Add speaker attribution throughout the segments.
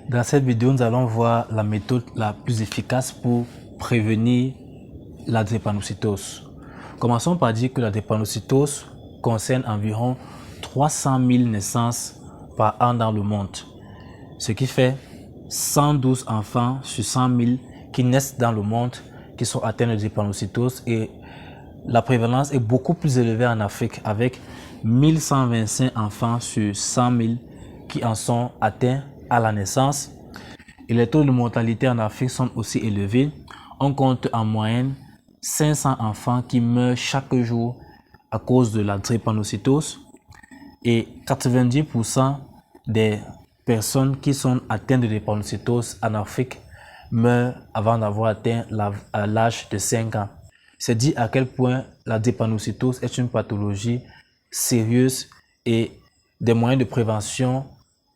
Speaker 1: Dans cette vidéo, nous allons voir la méthode la plus efficace pour prévenir la drépanocytose. Commençons par dire que la drépanocytose concerne environ 300 000 naissances par an dans le monde, ce qui fait 112 enfants sur 100 000 qui naissent dans le monde qui sont atteints de drépanocytose, et la prévalence est beaucoup plus élevée en Afrique avec 1125 enfants sur 100 000 qui en sont atteints à la naissance. Et les taux de mortalité en Afrique sont aussi élevés. On compte en moyenne 500 enfants qui meurent chaque jour à cause de la drépanocytose, et 90% des personnes qui sont atteintes de drépanocytose en Afrique meurent avant d'avoir atteint l'âge de 5 ans. C'est dit à quel point la drépanocytose est une pathologie sérieuse et des moyens de prévention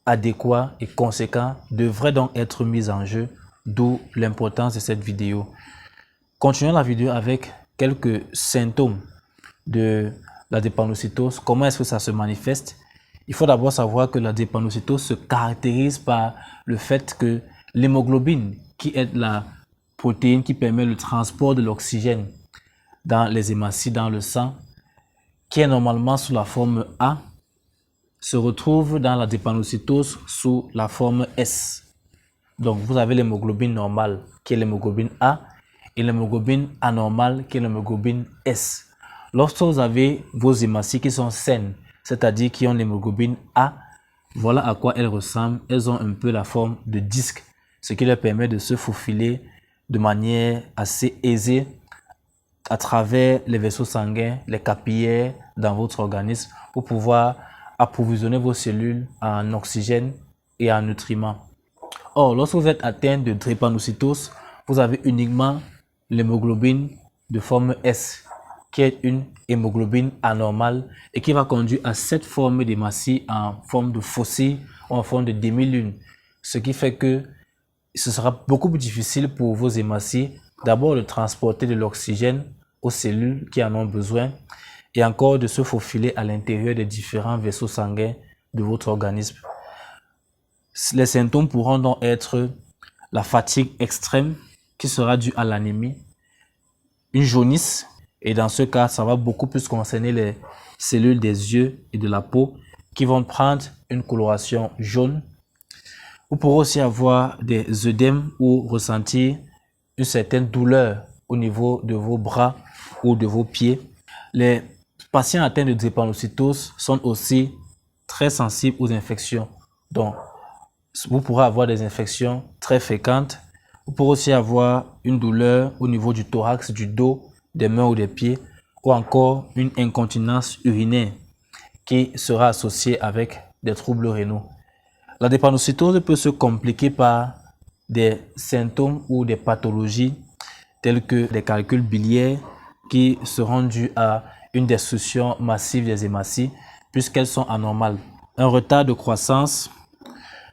Speaker 1: adéquats et conséquents devraient donc être mis en jeu, d'où l'importance de cette vidéo. Continuons la vidéo avec quelques symptômes de la drépanocytose. Comment est-ce que ça se manifeste? Il faut d'abord savoir que la drépanocytose se caractérise par le fait que l'hémoglobine, qui est la protéine qui permet le transport de l'oxygène dans les hématies, dans le sang, qui est normalement sous la forme A, se retrouve dans la drépanocytose sous la forme S. Donc vous avez l'hémoglobine normale qui est l'hémoglobine A et l'hémoglobine anormale qui est l'hémoglobine S. Lorsque vous avez vos hématies qui sont saines, c'est-à-dire qui ont l'hémoglobine A, voilà à quoi elles ressemblent. Elles ont un peu la forme de disque, ce qui leur permet de se faufiler de manière assez aisée à travers les vaisseaux sanguins, les capillaires dans votre organisme pour pouvoir approvisionner vos cellules en oxygène et en nutriments. Or, lorsque vous êtes atteint de drépanocytose, vous avez uniquement l'hémoglobine de forme S, qui est une hémoglobine anormale et qui va conduire à cette forme d'hématie en forme de faucille ou en forme de demi-lune. Ce qui fait que ce sera beaucoup plus difficile pour vos hématies d'abord de transporter de l'oxygène aux cellules qui en ont besoin et encore de se faufiler à l'intérieur des différents vaisseaux sanguins de votre organisme. Les symptômes pourront donc être la fatigue extrême qui sera due à l'anémie, une jaunisse, et dans ce cas, ça va beaucoup plus concerner les cellules des yeux et de la peau qui vont prendre une coloration jaune. Vous pourrez aussi avoir des œdèmes ou ressentir une certaine douleur au niveau de vos bras ou de vos pieds. Les patients atteints de drépanocytose sont aussi très sensibles aux infections. Donc, vous pourrez avoir des infections très fréquentes. Vous pourrez aussi avoir une douleur au niveau du thorax, du dos, des mains ou des pieds, ou encore une incontinence urinaire qui sera associée avec des troubles rénaux. La drépanocytose peut se compliquer par des symptômes ou des pathologies telles que des calculs biliaires qui seront dus à une destruction massive des hématies puisqu'elles sont anormales, un retard de croissance,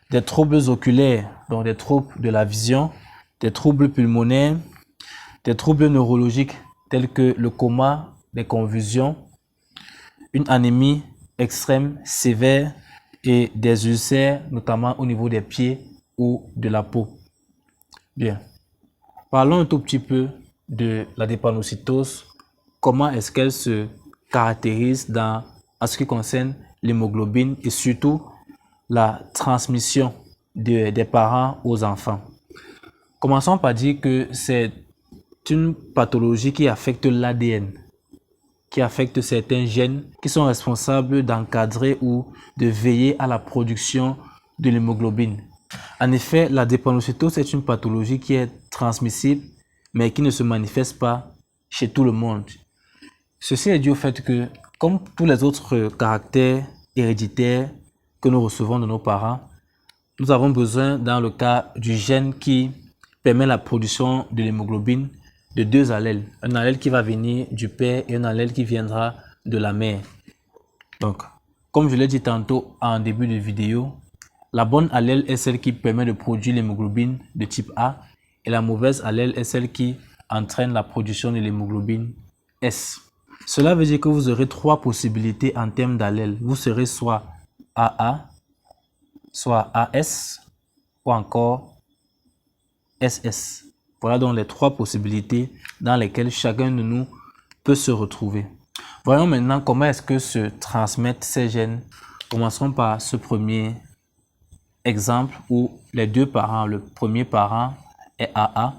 Speaker 1: des troubles oculaires, donc des troubles de la vision, des troubles pulmonaires, des troubles neurologiques tels que le coma, des convulsions, une anémie extrême sévère et des ulcères, notamment au niveau des pieds ou de la peau. Bien. Parlons un tout petit peu de la drépanocytose. Comment est-ce qu'elle se caractérise en ce qui concerne l'hémoglobine et surtout la transmission des parents aux enfants. Commençons par dire que c'est une pathologie qui affecte l'ADN, qui affecte certains gènes qui sont responsables d'encadrer ou de veiller à la production de l'hémoglobine. En effet, la drépanocytose est une pathologie qui est transmissible, mais qui ne se manifeste pas chez tout le monde. Ceci est dû au fait que, comme tous les autres caractères héréditaires que nous recevons de nos parents, nous avons besoin, dans le cas du gène qui permet la production de l'hémoglobine, de deux allèles. Un allèle qui va venir du père et un allèle qui viendra de la mère. Donc, comme je l'ai dit tantôt en début de vidéo, la bonne allèle est celle qui permet de produire l'hémoglobine de type A et la mauvaise allèle est celle qui entraîne la production de l'hémoglobine S. Cela veut dire que vous aurez trois possibilités en termes d'allèles. Vous serez soit AA, soit AS ou encore SS. Voilà donc les 3 possibilités dans lesquelles chacun de nous peut se retrouver. Voyons maintenant comment est-ce que se transmettent ces gènes. Commençons par ce premier exemple où les 2 parents, le premier parent est AA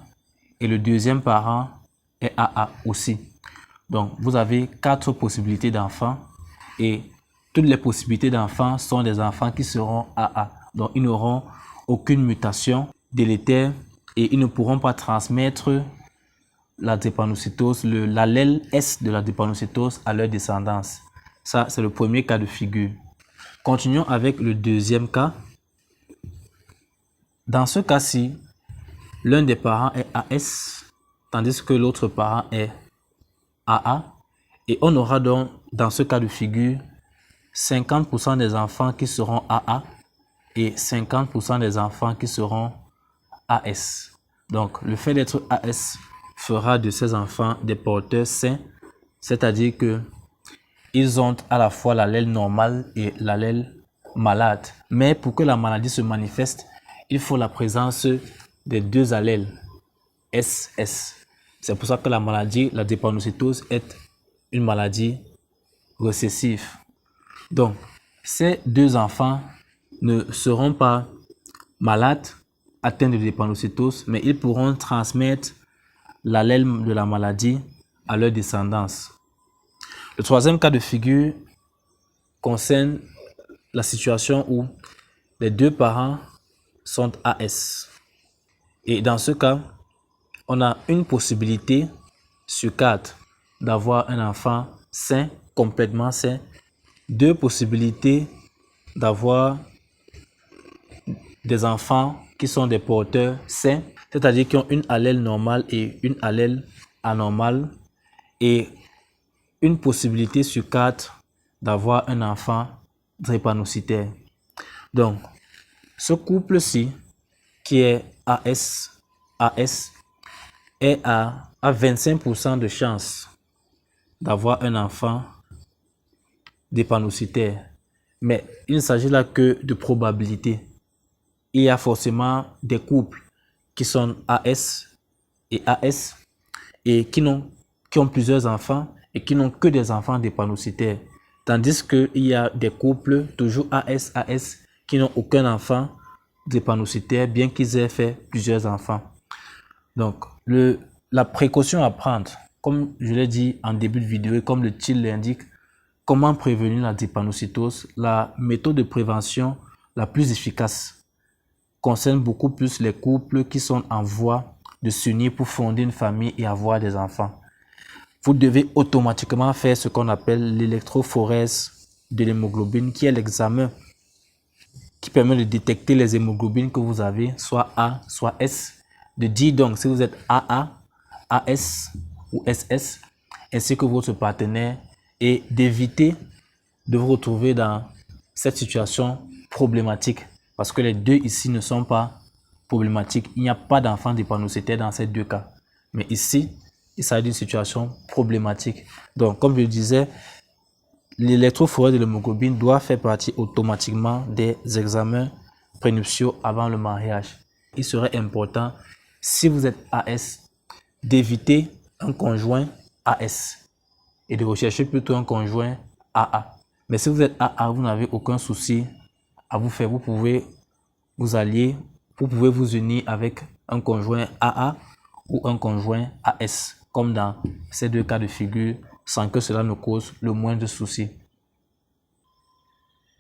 Speaker 1: et le deuxième parent est AA aussi. Donc, vous avez 4 possibilités d'enfants et toutes les possibilités d'enfants sont des enfants qui seront AA. Donc, ils n'auront aucune mutation délétère et ils ne pourront pas transmettre la drépanocytose, l'allèle S de la drépanocytose à leur descendance. Ça, c'est le premier cas de figure. Continuons avec le deuxième cas. Dans ce cas-ci, l'un des parents est AS, tandis que l'autre parent est AA. Et on aura donc, dans ce cas de figure, 50% des enfants qui seront AA et 50% des enfants qui seront AS. Donc, le fait d'être AS fera de ces enfants des porteurs sains, c'est-à-dire que ils ont à la fois l'allèle normal et l'allèle malade. Mais pour que la maladie se manifeste, il faut la présence des 2 allèles SS. C'est pour ça que la maladie, la drépanocytose, est une maladie récessive. Donc, ces 2 enfants ne seront pas malades, atteints de drépanocytose, mais ils pourront transmettre l'allèle de la maladie à leur descendance. Le troisième cas de figure concerne la situation où les 2 parents sont AS. Et dans ce cas, on a une possibilité sur 4 d'avoir un enfant sain, complètement sain. 2 possibilités d'avoir des enfants qui sont des porteurs sains, c'est-à-dire qui ont une allèle normale et une allèle anormale. Et une possibilité sur 4 d'avoir un enfant drépanocytaire. Donc, ce couple-ci, qui est AS est à 25% de chance d'avoir un enfant drépanocytaire. Mais il ne s'agit là que de probabilité. Il y a forcément des couples qui sont AS et qui ont plusieurs enfants et qui n'ont que des enfants drépanocytaires. Tandis qu'il y a des couples toujours AS qui n'ont aucun enfant drépanocytaire bien qu'ils aient fait plusieurs enfants. Donc, la précaution à prendre, comme je l'ai dit en début de vidéo et comme le titre l'indique, comment prévenir la drépanocytose? La méthode de prévention la plus efficace concerne beaucoup plus les couples qui sont en voie de s'unir pour fonder une famille et avoir des enfants. Vous devez automatiquement faire ce qu'on appelle l'électrophorèse de l'hémoglobine, qui est l'examen qui permet de détecter les hémoglobines que vous avez, soit A, soit S, de dire donc si vous êtes AA, AS ou SS, ainsi que votre partenaire, et d'éviter de vous retrouver dans cette situation problématique, parce que les 2 ici ne sont pas problématiques. Il n'y a pas d'enfant drépanocytaire dans ces 2 cas. Mais ici, il s'agit d'une situation problématique. Donc, comme je le disais, l'électrophorèse de l'hémoglobine doit faire partie automatiquement des examens prénuptiaux avant le mariage. Il serait important, si vous êtes AS, d'éviter un conjoint AS et de rechercher plutôt un conjoint AA. Mais si vous êtes AA, vous n'avez aucun souci à vous faire. Vous pouvez vous allier, vous pouvez vous unir avec un conjoint AA ou un conjoint AS, comme dans ces 2 cas de figure, sans que cela ne cause le moindre de soucis.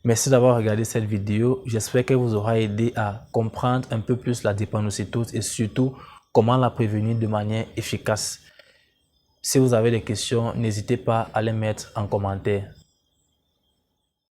Speaker 1: Merci d'avoir regardé cette vidéo. J'espère qu'elle vous aura aidé à comprendre un peu plus la drépanocytose et surtout comment la prévenir de manière efficace. Si vous avez des questions, n'hésitez pas à les mettre en commentaire.